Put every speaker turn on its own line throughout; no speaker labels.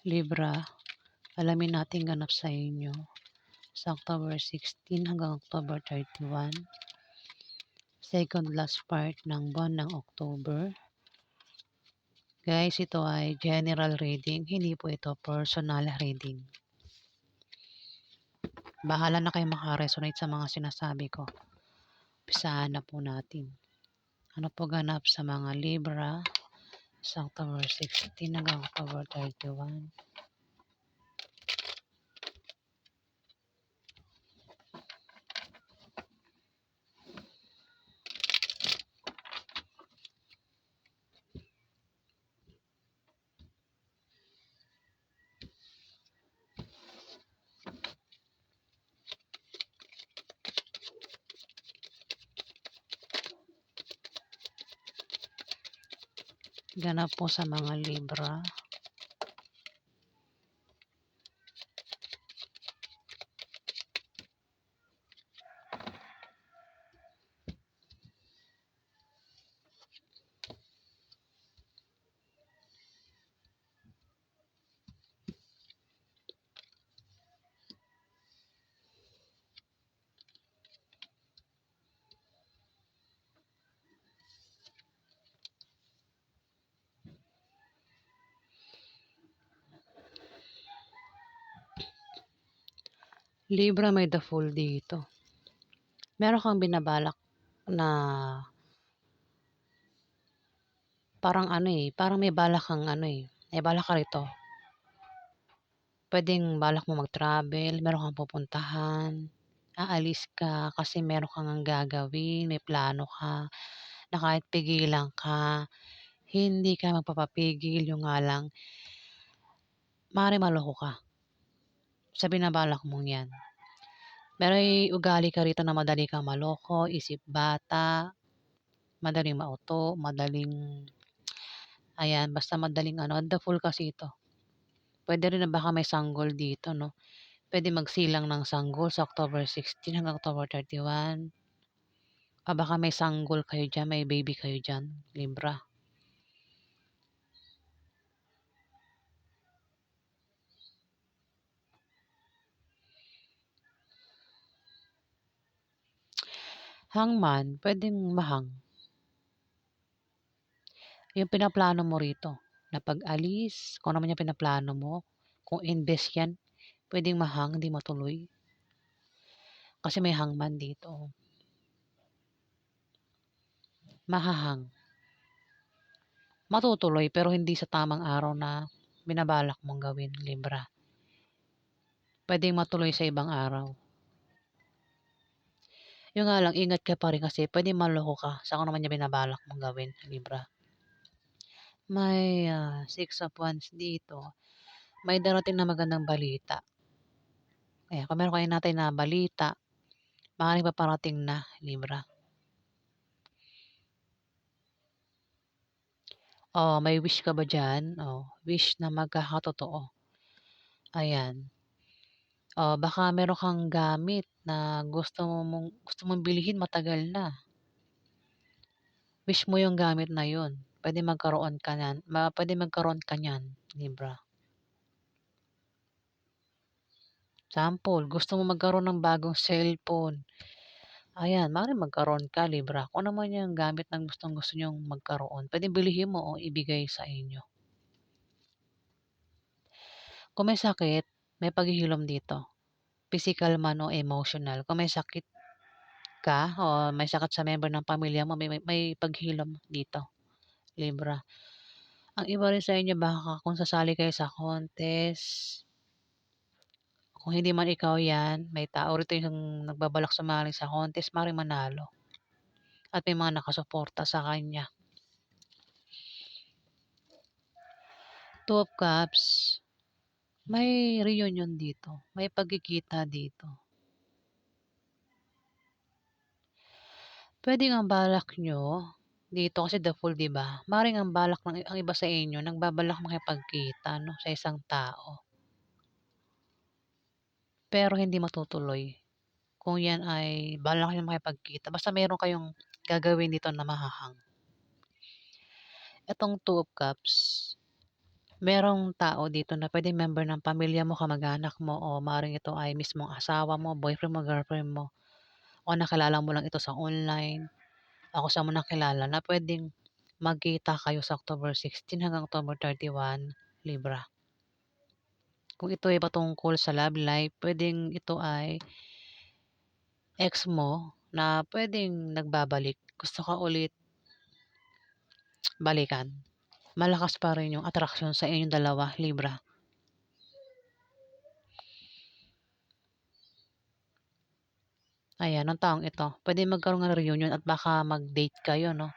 Libra, alamin natin ganap sa inyo sa October 16 hanggang October 31, second last part ng buwan ng October. Guys, ito ay general reading, hindi po ito personal reading. Bahala na kayo makaresonate sa mga sinasabi ko. Umpisahan na po natin. Ano po ganap sa mga Libra sa October 16 hanggang October 31? Ganap po sa mga Libra. Libra, may the Fool dito. Meron kang binabalak na parang parang may balak kang may balak ka rito. Pwedeng balak mo mag-travel, meron kang pupuntahan, aalis ka kasi meron kang ang gagawin, may plano ka, na kahit pigilan ka, hindi ka magpapapigil, yung nga lang, maaaring maloko ka sa binabalak mong yan. May ugali ka rito na madali kang maloko, isip bata, madaling mauto, madaling, ayan, basta madaling the fool kasi ito. Pwede rin na baka may sanggol dito, no? Pwede magsilang ng sanggol sa October 16 hanggang October 31. Baka may sanggol kayo dyan, may baby kayo dyan, Libra. Hangman, pwedeng mahang. Yung pinaplano mo rito, na pag-alis, kung naman yung pinaplano mo, kung invest yan, pwedeng mahang, hindi matuloy. Kasi may hangman dito. Mahahang. Matutuloy pero hindi sa tamang araw na binabalak mong gawin, Libra. Pwedeng matuloy sa ibang araw. Yung nga lang, ingat ka pa rin kasi pwede maloko ka sa kung naman yung binabalak mong gawin, Libra. May Six of Wands dito. May darating na magandang balita. Kaya kung meron kayo natin na balita, maaaring paparating na, Libra. May wish ka ba dyan? Wish na magkakatotoo. Ayan. Baka meron kang gamit na gusto mong bilhin matagal na. Wish mo yung gamit na yun. Pwede magkaroon ka niyan, Libra. Sample, gusto mo magkaroon ng bagong cellphone. Ayan, maaaring magkaroon ka, Libra. Kung ano man yung gamit na gustong-gusto niyong magkaroon, pwedeng bilhin mo o ibigay sa inyo. Kung may sakit, may paghihilom dito. Physical man o emotional. Kung may sakit ka o may sakit sa member ng pamilya mo, may paghilom dito, Libra. Ang iba rin sa inyo, baka kung sasali kayo sa contest, kung hindi man ikaw yan, may tao rito yung nagbabalak sumali sa contest, maaaring manalo. At may mga nakasuporta sa kanya. Two of Cups, may reunion dito. May pagkikita dito. Pwedeng ang balak nyo dito kasi the Fool, 'di ba? Maring ang balak ng ang iba sa inyo nagbabalak makipagkita, no, sa isang tao. Pero hindi matutuloy. Kung yan ay balak nyo makipagkita, basta meron kayong gagawin dito na mahahang. Itong Two of Cups, Merong tao dito na puwedeng member ng pamilya mo, kamag-anak mo o maaaring ito ay mismong asawa mo, boyfriend mo, girlfriend mo o nakilala mo lang ito sa online o kung saan mo nakilala na puwedeng magkita kayo sa October 16 hanggang October 31, Libra. Kung ito ay patungkol sa love life, puwedeng ito ay ex mo na puwedeng nagbabalik, gusto ka ulit balikan. Malakas pa rin yung atraksyon sa inyong dalawa, Libra. Ayan, ang taong ito, puwedeng magkaroon ng reunion at baka mag-date kayo 'no.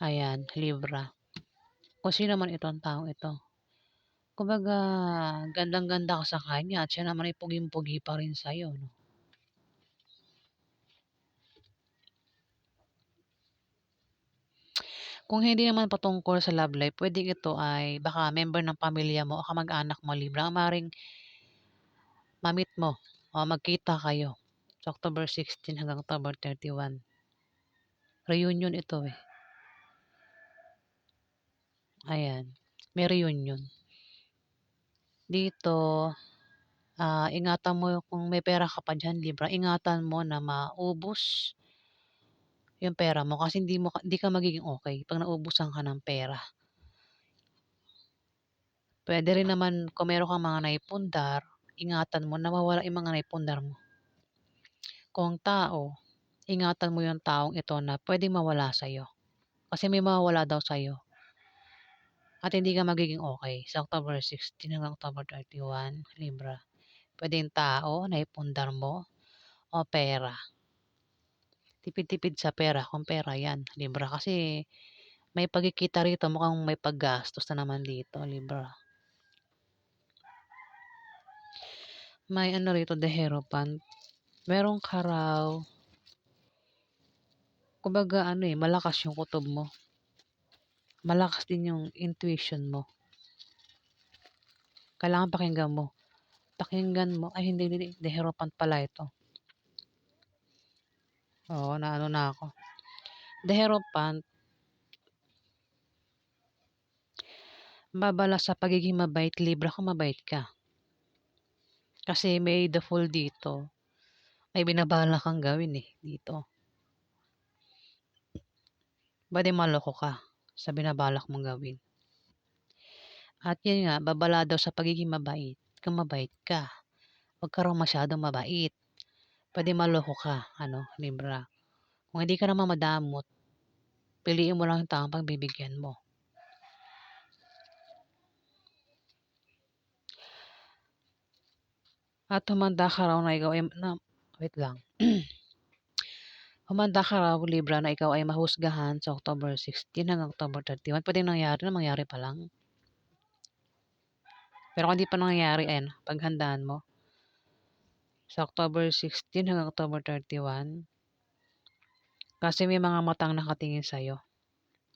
Ayan, Libra. Kung sino man itong taong ito. Kumbaga gandang-ganda ka sa kanya at siya naman ay puging-pugi pa rin sa'yo 'no. Kung hindi naman patungkol sa love life, puwedeng ito ay baka member ng pamilya mo o kamag-anak mo, Libra, ang maaaring ma-meet mo o magkita kayo sa October 16 hanggang October 31. Reunion ito, eh, ayan, may reunion. Dito, ingatan mo kung may pera ka pa diyan, Libra, ingatan mo na maubos yung pera mo kasi hindi ka magiging okey 'pag naubusan ka ng pera. Puwede rin naman kung meron kang mga naipundar, ingatan mo na mawala yung mga naipundar mo. Kung tao, ingatan mo yung taong ito na puwedeng mawala sa'yo, kasi may mawawala daw sa'yo at hindi ka magiging okey sa October 16 hanggang October 31, Libra. Puwedeng tao, naipundar mo o pera. Tipid-tipid sa pera kung pera 'yan, Libra, kasi may pagkikita rito, mukhang may paggastos na naman dito, Libra. May ano rito, The Hierophant. Meron ka raw kumbaga ano, eh, malakas yung kutob mo. Malakas din yung intuition mo. Kailangan pakinggan mo. Pakinggan mo ay hindi, The Hierophant pala ito. Oo, naano na ako. The Hierophant, babala sa pagiging mabait, Libra, kung mabait ka. Kasi may the Fool dito. May binabalak kang gawin, eh, dito. Puwedeng maloko ka sa binabalak mong gawin. At yun nga, babala daw sa pagiging mabait, kung mabait ka. Huwag ka raw masyadong mabait. Puwedeng maloko ka ano, Libra. Kung hindi ka naman madamot, piliin mo lang yung taong pagbibigyan mo. At humanda ka raw na ikaw ay na wait lang. Humanda ka raw, Libra, na ikaw ay mahusgahan sa October 16 hanggang October 31. Puwedeng nangyari na mangyari pa lang. Pero kung hindi pa nangyayari, ayan, paghandaan mo. Sa October 16 hanggang October 31, kasi may mga matang nakatingin sa'yo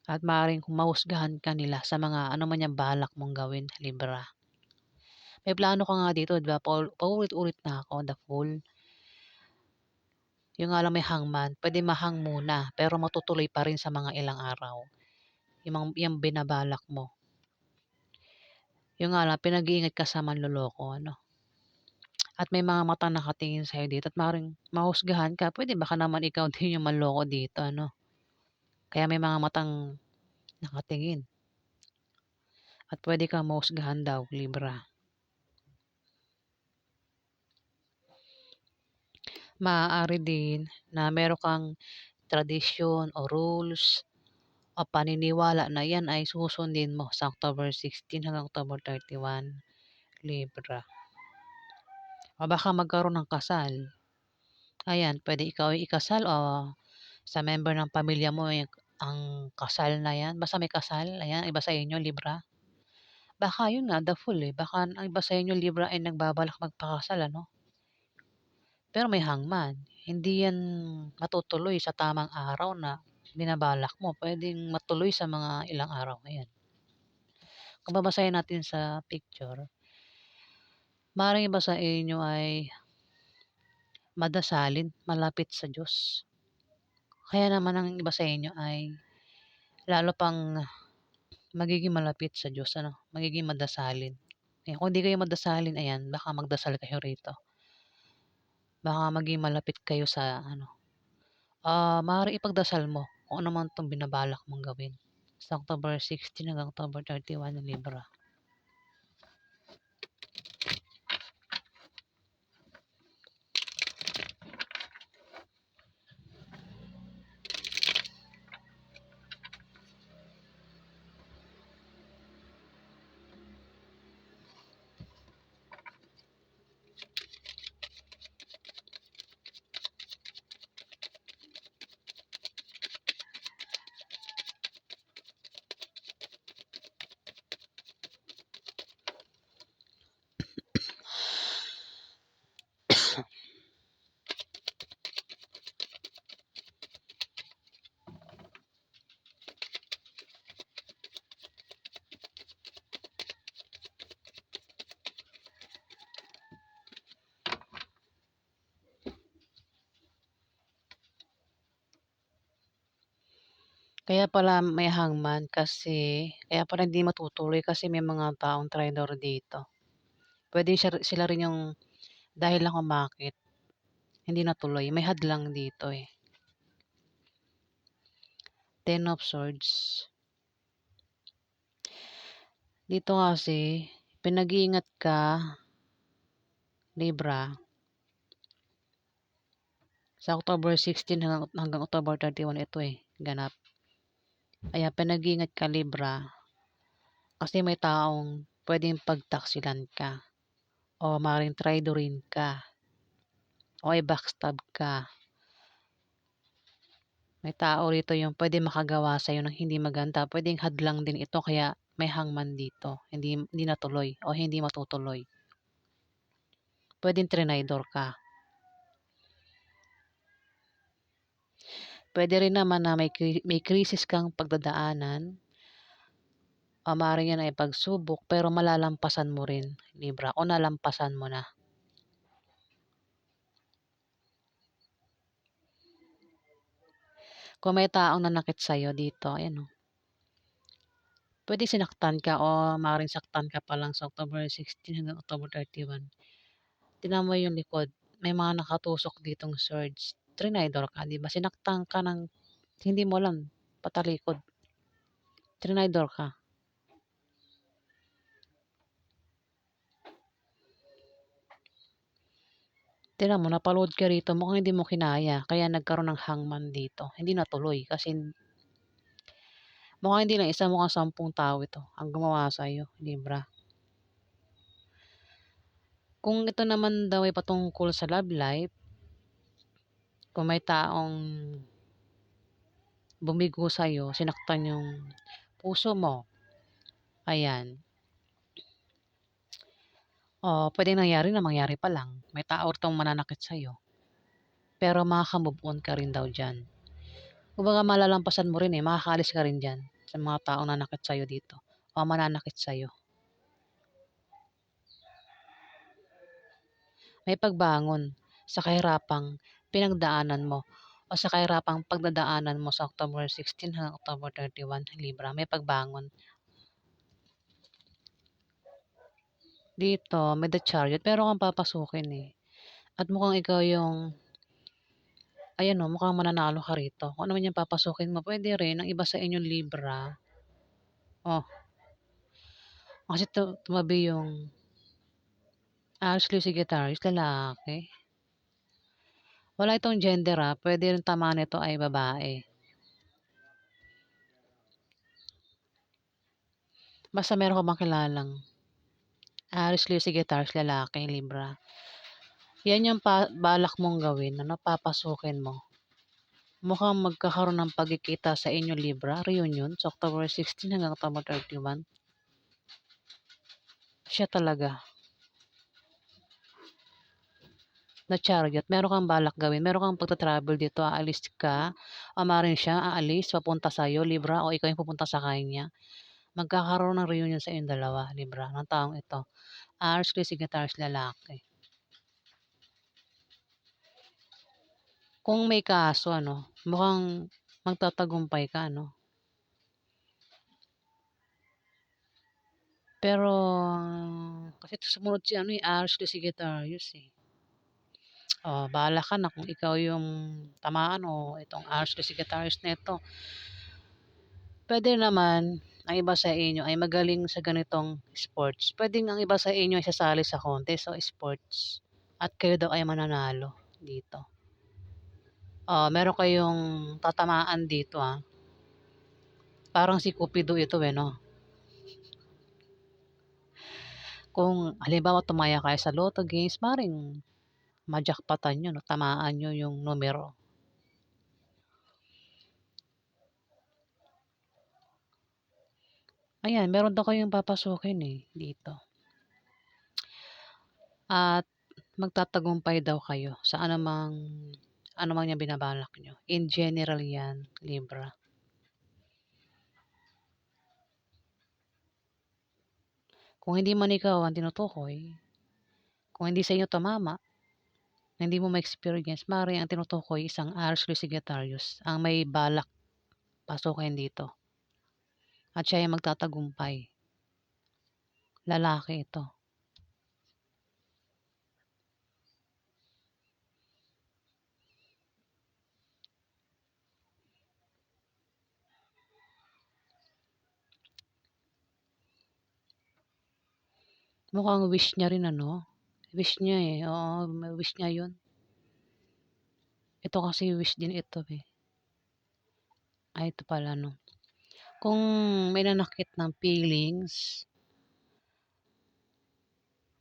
at maaaring mahusgahan ka nila sa mga ano man yang balak mong gawin, Libra. May plano ka nga dito, 'di ba, paulit-ulit na ako, the Fool. Yung nga lang may hangman, puwedeng ma-hang muna pero matutuloy pa rin sa mga ilang araw, yung binabalak mo. Yung nga lang pinag-iingat ka sa manloloko ano, at may mga matang nakatingin sa'yo dito at maaaring mahusgahan ka. Puwede baka naman ikaw din yung manloko dito ano, kaya may mga matang nakatingin at puwede kang mahusgahan daw, Libra. Maaari din na meron kang tradisyon o rules o paniniwala na 'yan ay susundin mo sa October 16 hanggang October 31, Libra. O baka magkaroon ng kasal. Ayan, puwede ikaw ay ikasal o sa member ng pamilya mo, eh, ang kasal na 'yan, basta may kasal, ayan, iba sa inyo, Libra. Baka yun nga, the Fool, eh, baka ang iba sa inyo, Libra, ay nagbabalak magpakasal ano, pero may hangman. Hindi 'yan matutuloy sa tamang araw na binabalak mo, puwedeng matuloy sa mga ilang araw, ayan. Kung babasahin natin sa picture, maaaring iba sa inyo ay madasalin, malapit sa Diyos. Kaya naman ang iba sa inyo ay lalo pang magiging malapit sa Diyos ano, magiging madasalin. Eh, kung di kayo madasalin ayan, baka magdasal kayo rito. Baka maging malapit kayo sa ano, maaaring ipagdasal mo kung ano man 'tong binabalak mong gawin. Sa October 16 hanggang October 31 ng Libra. Kaya pala may hangman kasi kaya pala hindi matutuloy kasi may mga taong traitor dito. Puwede sila rin yung dahilan kung bakit hindi natuloy, may hadlang dito, eh. Ten of Swords. Dito kasi pinag-iingat ka, Libra, sa October 16 hanggang October 31 ito, eh, ganap. Kaya pinag-iingat ka, Libra, kasi may taong puwedeng pagtaksilan ka o maaaring traidorin ka o i-backstab ka. May tao rito yung puwedeng makagawa sa'yo ng hindi maganda, puwedeng hadlang din ito kaya may hangman dito, hindi natuloy o hindi matutuloy. Puwedeng trinaydor ka. Puwede rin naman na may krisis kang pagdadaanan o maaaring yan ay pagsubok pero malalampasan mo rin, Libra, o nalampasan mo na. Kung may taong nanakit sa'yo dito, ayan oh, puwedeng sinaktan ka o maaaring saktan ka pa lang sa October 16 hanggang October 31. Tignan mo yung likod, may mga nakatusok ditong swords. Trinaydor ka, 'di ba? Sinaktan ka ng hindi mo alam, patalikod. Trinaydor ka. Tignan mo, napaload ka rito, mukhang hindi mo kinaya, kaya nagkaroon ng hangman dito. Hindi natuloy kasi mukhang hindi lang isa, mukhang 10 tao ito ang gumawa sa'yo, Libra. Kung ito naman daw ay patungkol sa love life, kung may taong bumigo sa'yo, sinaktan yung puso mo, ayan. Puwedeng nangyari na mangyari pa lang. May tao itong mananakit sa'yo, pero makaka-move on ka rin daw diyan. Kumbaga malalampasan mo rin, eh, makakaalis ka rin diyan sa mga taong nanakit sa'yo dito o mananakit sa'yo. May pagbangon sa kahirapang pinagdaanan mo o sa kahirapang pagdadaanan mo sa October 16 hanggang October 31, Libra, may pagbangon. Dito may The Chariot, meron kang papasukin, eh, at mukhang ikaw yung ayan, oh, mukhang mananalo ka rito. Kung ano man yung papasukin mo, puwede rin ang iba sa inyong Libra, oh, kasi tumabi yung Ashley si Guitarist, lalaki. Wala itong gender, puwede rin tamaan nito ay babae. Basta meron ka bang kilalang Ashley si Guitarist, lalaki, Libra. Yan yung balak mong gawin, ano, papasukin mo. Mukhang magkakaroon ng pagkikita sa inyo, Libra, reunion sa October 16 hanggang October 31. Siya talaga. Na Chariot, meron kang balak gawin, meron kang pagta-travel dito, aalis ka, maaaring siya aalis papunta sa'yo, Libra, o ikaw yung pupunta sa kanya. Magkakaroon ng reunion sa inyong dalawa, Libra, ng taong ito. Ashley si Guitarist, lalaki. Kung may kaso ano, mukhang magtatagumpay ka 'no? Pero kasi sumunod si ano, eh, Aris Sagittarius, eh. Oh, bahala ka na kung ikaw yung tamaan o itong Aris Sagittarius na 'to. Puwede naman ang iba sa inyo ay magaling sa ganitong sports. Puwedeng ang iba sa inyo ay sasali sa contest o sports at kayo daw ay mananalo dito. Meron kayong tatamaan dito, parang si Cupido ito, eh, 'no? Kung halimbawa tumaya kayo sa lotto games, maaaring ma-jackpotan niyo 'no, tamaan niyo yung numero. Ayan, meron daw kayong papasukin, eh, dito at magtatagumpay daw kayo sa anumang yang binabalak niyo. In general 'yan, Libra. Kung hindi man ikaw ang tinutukoy, kung hindi sa inyo tumama, na hindi mo ma-experience, maaaring ang tinutukoy isang Aries Sagittarius ang may balak pasukin dito at siya ay magtatagumpay. Lalaki ito. Mukhang wish niya rin ano, wish niya, eh, oo, wish niya 'yun. Ito kasi wish din ito, eh. Ito pala 'no. Kung may nanakit ng feelings,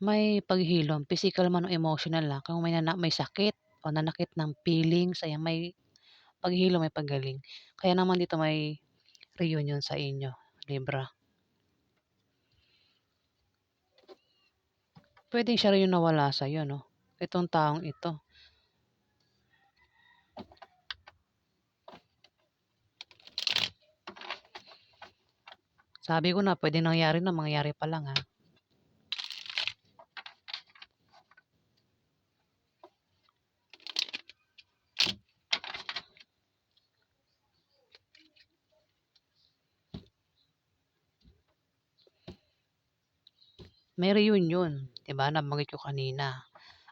may paghilom, physical man o emotional, kung may sakit o nanakit ng feelings, ayan may paghilom, may paggaling. Kaya naman dito may reunion sa inyo, Libra. Puwedeng siya rin yung nawala sa'yo 'no, itong taong ito. Sabi ko na puwedeng nangyari na, mangyayari pa lang, May reunion, 'di ba, nabanggit ko kanina.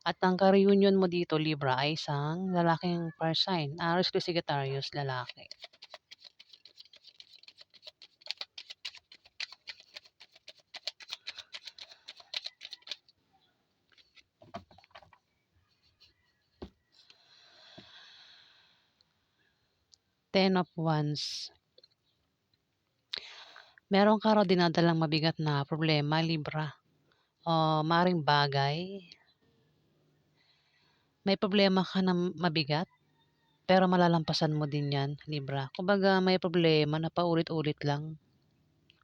At ang ka-reunion mo dito Libra ay isang lalaking fire sign, Aries Sagittarius, lalaki. 10 of Wands. Meron ka raw dinadalang mabigat na problema, Libra, o maaaring bagay. May problema ka na mabigat, pero malalampasan mo din 'yan, Libra. Kumbaga may problema na paulit-ulit lang.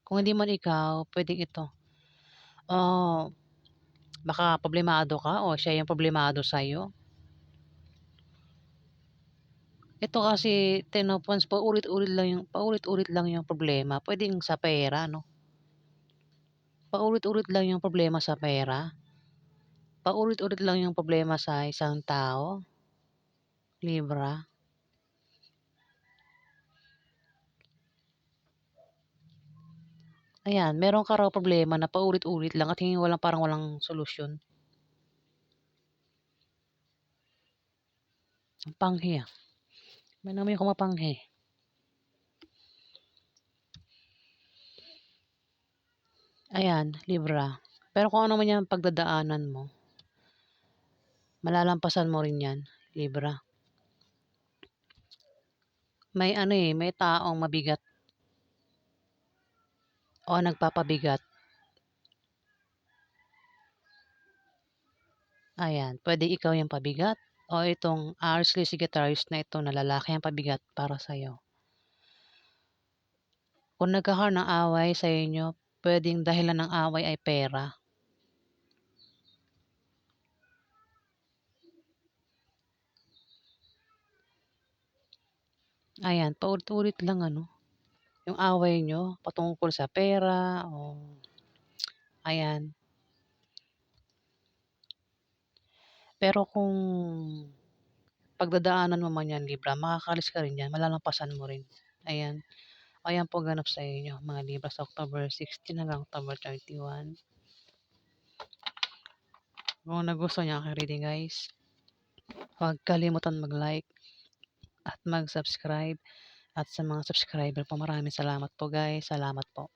Kung hindi man ikaw, puwedeng ito. Oh, baka problemado ka o siya yung problemado sa'yo. Ito kasi 10 of Wands, paulit-ulit lang yung problema. Puwedeng sa pera 'no, paulit-ulit lang yung problema sa pera, paulit-ulit lang yung problema sa isang tao, Libra. Ayan, meron ka raw problema na paulit-ulit lang at parang walang solusyon. Ang panghi, may namoy akong mapanghi. Ayan, Libra. Pero kung ano man 'yang pagdadaanan mo, malalampasan mo rin 'yan, Libra. May ano, may taong mabigat o nagpapabigat. Ayan, puwede ikaw yung pabigat o itong Aries Sagittarius na ito na lalaki ang pabigat para sa'yo. Kung nagkakaroon ng away sa inyo, puwedeng dahilan ng away ay pera. Ayan, paulit-ulit lang ano, yung away niyo patungkol sa pera o ayan. Pero kung pagdadaanan mo man 'yan Libra, makakaalis ka rin diyan, malalampasan mo rin, ayan. Ayan po ganap sa inyo, mga libro sa October 16 hanggang October 31. Kung nagustuhan niyo ang aking reading guys, huwag kalimutan mag-like at mag-subscribe. At sa mga subscriber po, maraming salamat po guys. Salamat po.